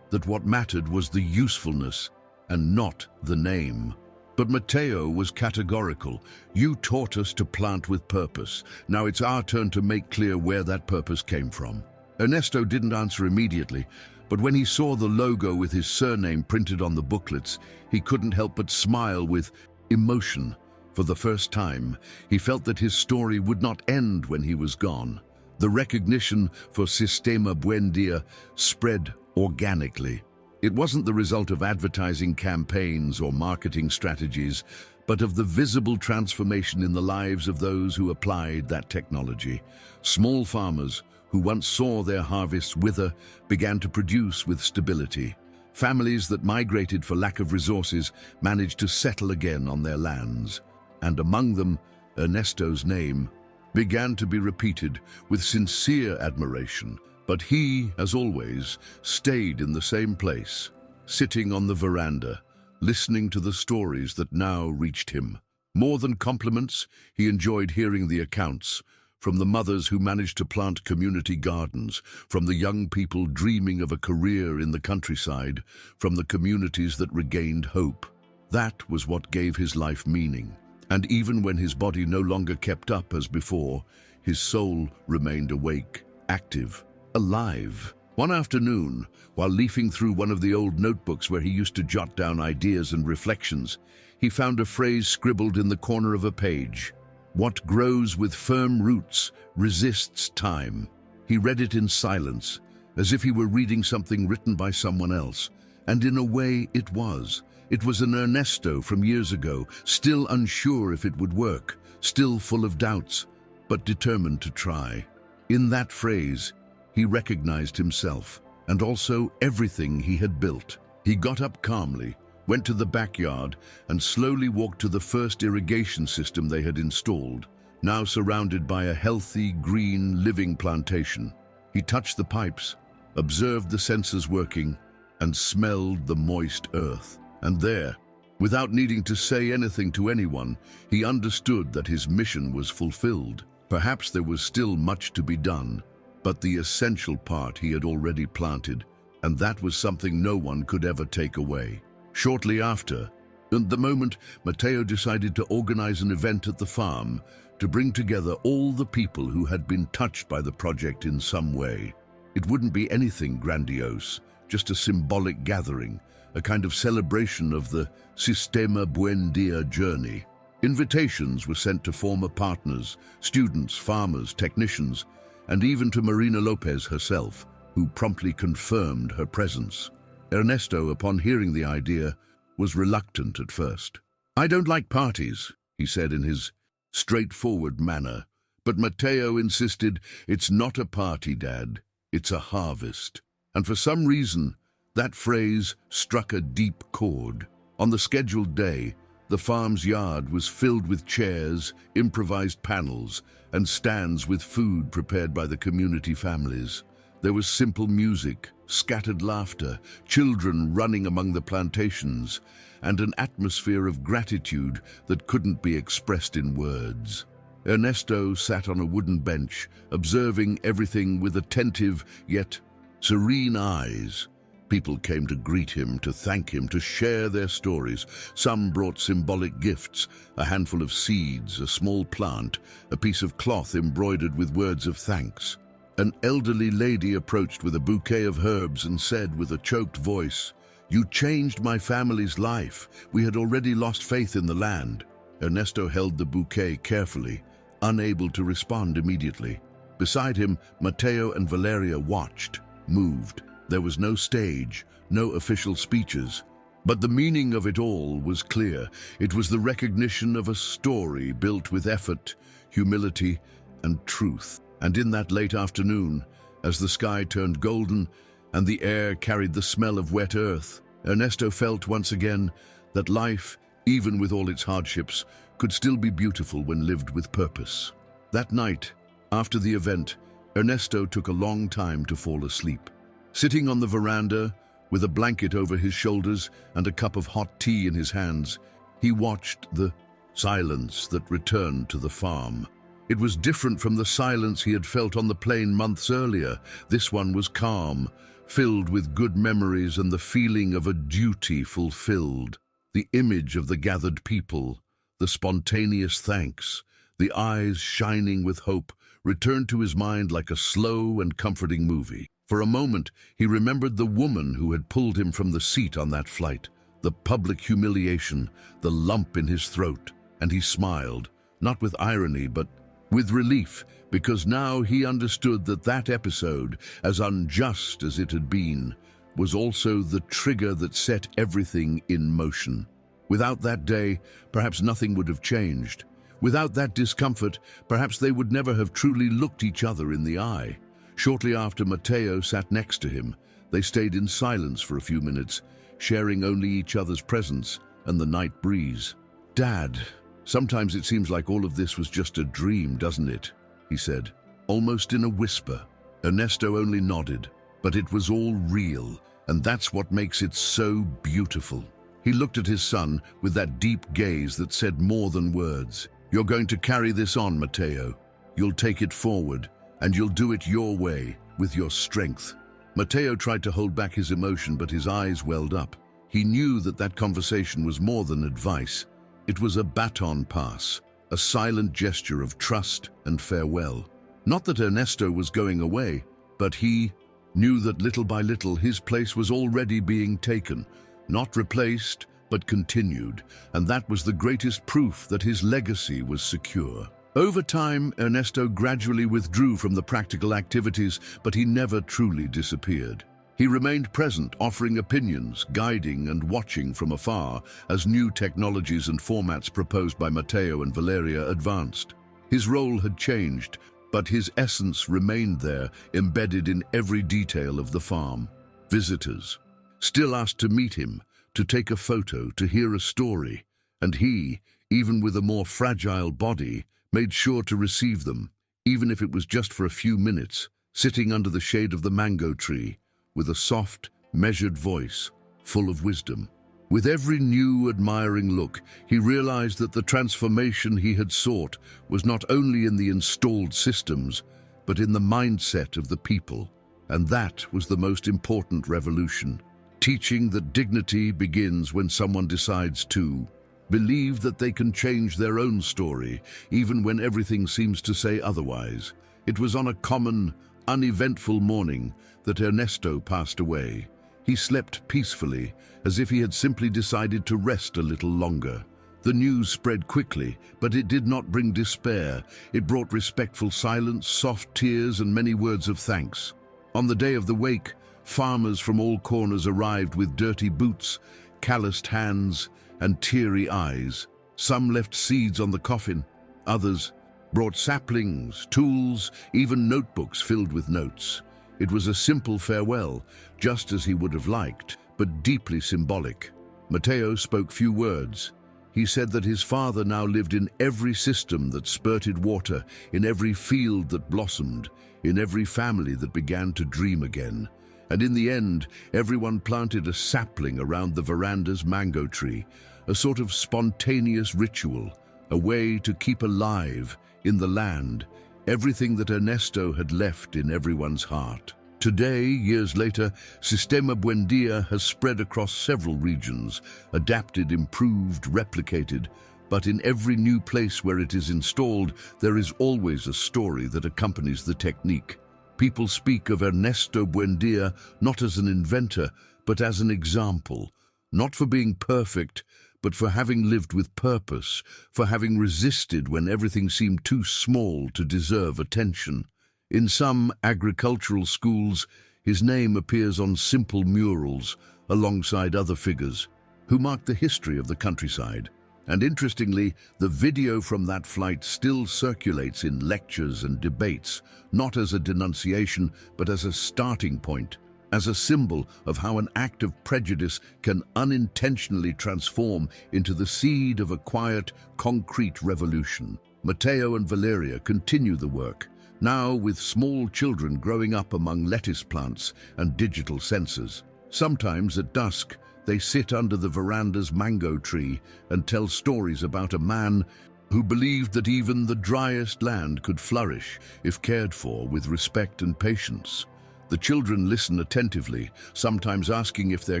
what mattered was the usefulness and not the name. But Matteo was categorical. "You taught us to plant with purpose. Now it's our turn to make clear where that purpose came from." Ernesto didn't answer immediately, but when he saw the logo with his surname printed on the booklets, he couldn't help but smile with emotion. For the first time, he felt that his story would not end when he was gone. The recognition for Sistema Buendia spread organically. It wasn't the result of advertising campaigns or marketing strategies, but of the visible transformation in the lives of those who applied that technology. Small farmers who once saw their harvests wither began to produce with stability. Families that migrated for lack of resources managed to settle again on their lands. And among them, Ernesto's name began to be repeated with sincere admiration. But he, as always, stayed in the same place, sitting on the veranda, listening to the stories that now reached him. More than compliments, he enjoyed hearing the accounts, from the mothers who managed to plant community gardens, from the young people dreaming of a career in the countryside, from the communities that regained hope. That was what gave his life meaning. And even when his body no longer kept up as before, his soul remained awake, active, alive. One afternoon, while leafing through one of the old notebooks where he used to jot down ideas and reflections, he found a phrase scribbled in the corner of a page. "What grows with firm roots resists time." He read it in silence, as if he were reading something written by someone else. And in a way, it was. It was an Ernesto from years ago, still unsure if it would work, still full of doubts, but determined to try. In that phrase, he recognized himself, and also everything he had built. He got up calmly, went to the backyard, and slowly walked to the first irrigation system they had installed, now surrounded by a healthy, green, living plantation. He touched the pipes, observed the sensors working, and smelled the moist earth. And there, without needing to say anything to anyone, he understood that his mission was fulfilled. Perhaps there was still much to be done, but the essential part he had already planted, and that was something no one could ever take away. Shortly after, at the moment, Matteo decided to organize an event at the farm to bring together all the people who had been touched by the project in some way. It wouldn't be anything grandiose, just a symbolic gathering, a kind of celebration of the Sistema Buendia journey. Invitations were sent to former partners, students, farmers, technicians, and even to Marina Lopez herself, who promptly confirmed her presence. Ernesto, upon hearing the idea, was reluctant at first. "I don't like parties," he said in his straightforward manner. But Matteo insisted, "It's not a party, Dad. It's a harvest." And for some reason, that phrase struck a deep chord. On the scheduled day, The farm's yard was filled with chairs, improvised panels, and stands with food prepared by the community families. There was simple music, scattered laughter, children running among the plantations, and an atmosphere of gratitude that couldn't be expressed in words. Ernesto sat on a wooden bench, observing everything with attentive yet serene eyes. People came to greet him, to thank him, to share their stories. Some brought symbolic gifts, a handful of seeds, a small plant, a piece of cloth embroidered with words of thanks. An elderly lady approached with a bouquet of herbs and said with a choked voice, "You changed my family's life. We had already lost faith in the land." Ernesto held the bouquet carefully, unable to respond immediately. Beside him, Mateo and Valeria watched, moved. There was no stage, no official speeches. But the meaning of it all was clear. It was the recognition of a story built with effort, humility, and truth. And in that late afternoon, as the sky turned golden and the air carried the smell of wet earth, Ernesto felt once again that life, even with all its hardships, could still be beautiful when lived with purpose. That night, after the event, Ernesto took a long time to fall asleep. Sitting on the veranda, with a blanket over his shoulders and a cup of hot tea in his hands, he watched the silence that returned to the farm. It was different from the silence he had felt on the plain months earlier. This one was calm, filled with good memories and the feeling of a duty fulfilled. The image of the gathered people, the spontaneous thanks, the eyes shining with hope, returned to his mind like a slow and comforting movie. For a moment, he remembered the woman who had pulled him from the seat on that flight, the public humiliation, the lump in his throat, and he smiled, not with irony, but with relief, because now he understood that that episode, as unjust as it had been, was also the trigger that set everything in motion. Without that day, perhaps nothing would have changed. Without that discomfort, perhaps they would never have truly looked each other in the eye. Shortly after, Mateo sat next to him. They stayed in silence for a few minutes, sharing only each other's presence and the night breeze. "Dad, sometimes it seems like all of this was just a dream, doesn't it?" he said, almost in a whisper. Ernesto only nodded, but it was all real, and that's what makes it so beautiful. He looked at his son with that deep gaze that said more than words. "You're going to carry this on, Mateo. You'll take it forward, and you'll do it your way, with your strength." Mateo tried to hold back his emotion, but his eyes welled up. He knew that that conversation was more than advice. It was a baton pass, a silent gesture of trust and farewell. Not that Ernesto was going away, but he knew that little by little his place was already being taken, not replaced, but continued, and that was the greatest proof that his legacy was secure. Over time, Ernesto gradually withdrew from the practical activities, but he never truly disappeared. He remained present, offering opinions, guiding and watching from afar as new technologies and formats proposed by Mateo and Valeria advanced. His role had changed, but his essence remained there, embedded in every detail of the farm. Visitors still asked to meet him, to take a photo, to hear a story, and he, even with a more fragile body, made sure to receive them, even if it was just for a few minutes, sitting under the shade of the mango tree, with a soft, measured voice, full of wisdom. With every new, admiring look, he realized that the transformation he had sought was not only in the installed systems, but in the mindset of the people. And that was the most important revolution, teaching that dignity begins when someone decides to believe that they can change their own story, even when everything seems to say otherwise. It was on a common, uneventful morning that Ernesto passed away. He slept peacefully, as if he had simply decided to rest a little longer. The news spread quickly, but it did not bring despair. It brought respectful silence, soft tears, and many words of thanks. On the day of the wake, farmers from all corners arrived with dirty boots, calloused hands, and teary eyes. Some left seeds on the coffin. Others brought saplings, tools, even notebooks filled with notes. It was a simple farewell, just as he would have liked, but deeply symbolic. Mateo spoke few words. He said that his father now lived in every system that spurted water, in every field that blossomed, in every family that began to dream again. And in the end, everyone planted a sapling around the veranda's mango tree, a sort of spontaneous ritual, a way to keep alive, in the land, everything that Ernesto had left in everyone's heart. Today, years later, Sistema Buendia has spread across several regions, adapted, improved, replicated, but in every new place where it is installed, there is always a story that accompanies the technique. People speak of Ernesto Buendia not as an inventor, but as an example, not for being perfect, but for having lived with purpose, for having resisted when everything seemed too small to deserve attention. In some agricultural schools, his name appears on simple murals alongside other figures who marked the history of the countryside. And interestingly, the video from that flight still circulates in lectures and debates, not as a denunciation, but as a starting point, as a symbol of how an act of prejudice can unintentionally transform into the seed of a quiet, concrete revolution. Matteo and Valeria continue the work, now with small children growing up among lettuce plants and digital sensors. Sometimes at dusk, they sit under the veranda's mango tree and tell stories about a man who believed that even the driest land could flourish if cared for with respect and patience. The children listen attentively, sometimes asking if their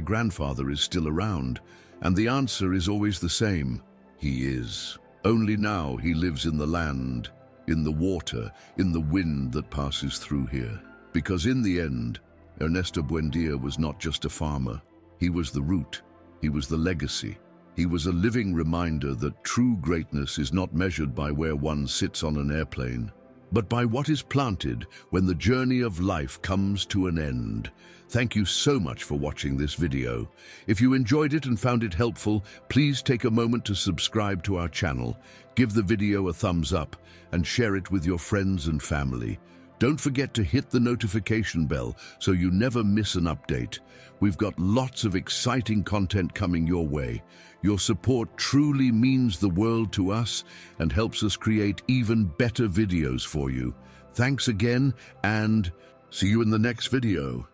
grandfather is still around, and the answer is always the same: he is. Only now he lives in the land, in the water, in the wind that passes through here. Because in the end, Ernesto Buendia was not just a farmer. He was the root. He was the legacy. He was a living reminder that true greatness is not measured by where one sits on an airplane, but by what is planted when the journey of life comes to an end. Thank you so much for watching this video. If you enjoyed it and found it helpful, please take a moment to subscribe to our channel, give the video a thumbs up, and share it with your friends and family. Don't forget to hit the notification bell so you never miss an update. We've got lots of exciting content coming your way. Your support truly means the world to us and helps us create even better videos for you. Thanks again, and see you in the next video.